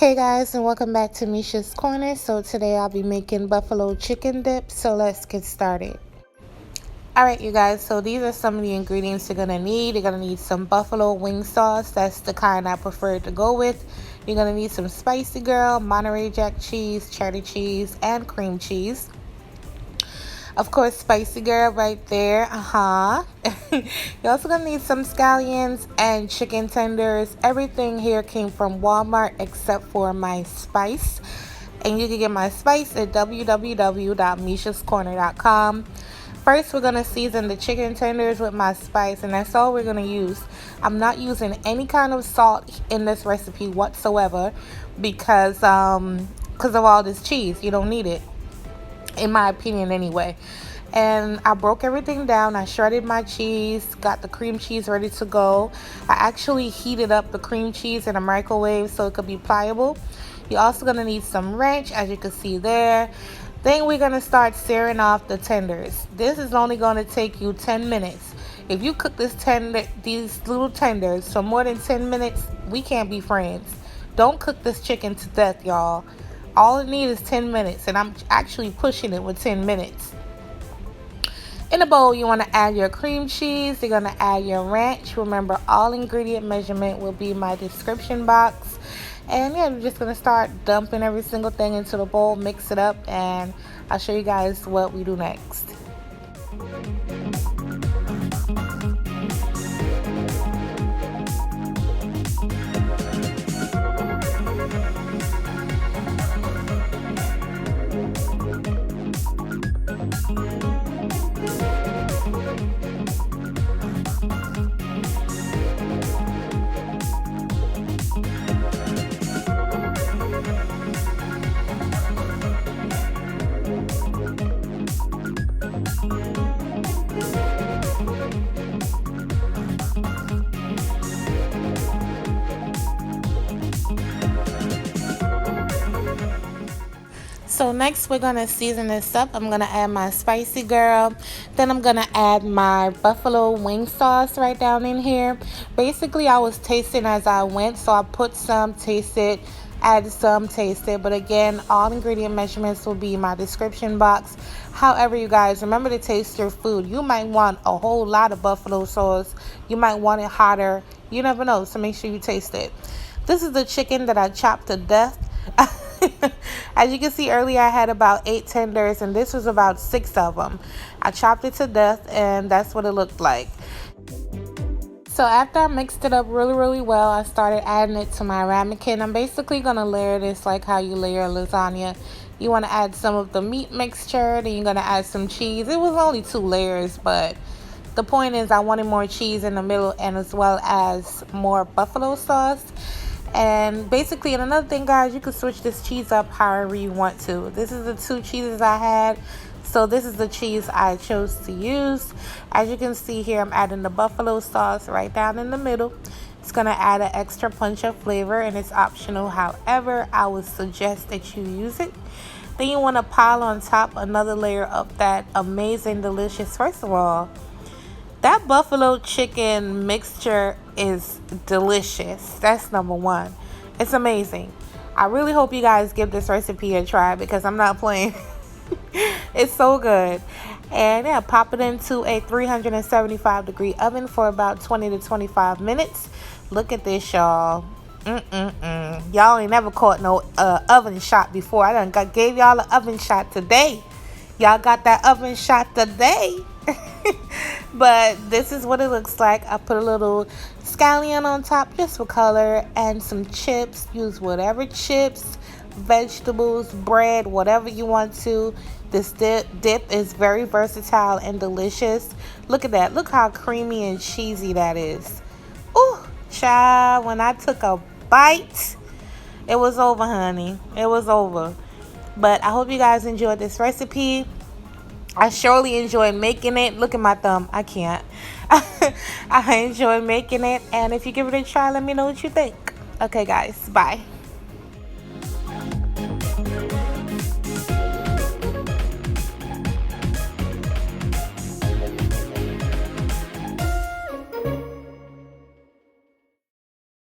Hey guys, and welcome back to Misha's Corner. So today I'll be making buffalo chicken dip, so let's get started. Alright you guys, so these are some of the ingredients you're going to need. You're going to need some buffalo wing sauce, that's the kind I prefer to go with. You're going to need some Spicy Girl, Monterey Jack cheese, cheddar cheese, and cream cheese. Of course, Spicy Girl right there. You're also going to need some scallions and chicken tenders. Everything here came from Walmart except for my spice. And you can get my spice at www.mishascorner.com. First, we're going to season the chicken tenders with my spice, and that's all we're going to use. I'm not using any kind of salt in this recipe whatsoever because of all this cheese. You don't need it, in my opinion anyway. And I broke everything down. I shredded my cheese, got the cream cheese ready to go. I actually heated up the cream cheese in a microwave so it could be pliable. You're also going to need some ranch, as you can see there. Then we're going to start searing off the tenders. This is only going to take you 10 minutes. If you cook these little tenders for more than 10 minutes, we can't be friends. Don't cook this chicken to death, y'all. All it needs is 10 minutes, and I'm actually pushing it with 10 minutes. In a bowl, you want to add your cream cheese. You're going to add your ranch. Remember, all ingredient measurement will be in my description box. And yeah, we're just going to start dumping every single thing into the bowl, mix it up, and I'll show you guys what we do next. So next we're going to season this up. I'm going to add my Spicy Girl. Then I'm going to add my buffalo wing sauce right down in here. Basically, I was tasting as I went. So I put some, tasted, added some, tasted. But again, all ingredient measurements will be in my description box. However, you guys, remember to taste your food. You might want a whole lot of buffalo sauce. You might want it hotter. You never know. So make sure you taste it. This is the chicken that I chopped to death. As you can see earlier, I had about 8 tenders, and this was about 6 of them. I chopped it to death, and that's what it looked like. So after I mixed it up really well, I started adding it to my ramekin. I'm basically going to layer this like how you layer lasagna. You want to add some of the meat mixture, then you're going to add some cheese. It was only 2 layers, but the point is I wanted more cheese in the middle and as well as more buffalo sauce. And basically, and another thing, guys, you can switch this cheese up however you want to. This is the 2 cheeses I had, so this is the cheese I chose to use. As you can see here, I'm adding the buffalo sauce right down in the middle. It's going to add an extra punch of flavor, and it's optional. However, I would suggest that you use it. Then you want to pile on top another layer of that amazing, delicious, first of all, that buffalo chicken mixture is delicious. That's number one. It's amazing. I really hope you guys give this recipe a try because I'm not playing. It's so good. And yeah, pop it into a 375-degree oven for about 20 to 25 minutes. Look at this, y'all. Y'all ain't never caught no oven shot before. I done gave y'all an oven shot today. Y'all got that oven shot today. But this is what it looks like. I put a little scallion on top just for color and some chips. Use whatever chips, vegetables, bread, whatever you want to. This dip is very versatile and delicious. Look at that. Look how creamy and cheesy that is. Ooh, child, when I took a bite, it was over, honey. It was over. But I hope you guys enjoyed this recipe. I surely enjoy making it. Look at my thumb. I can't. I enjoy making it. And if you give it a try, let me know what you think. Okay, guys. Bye.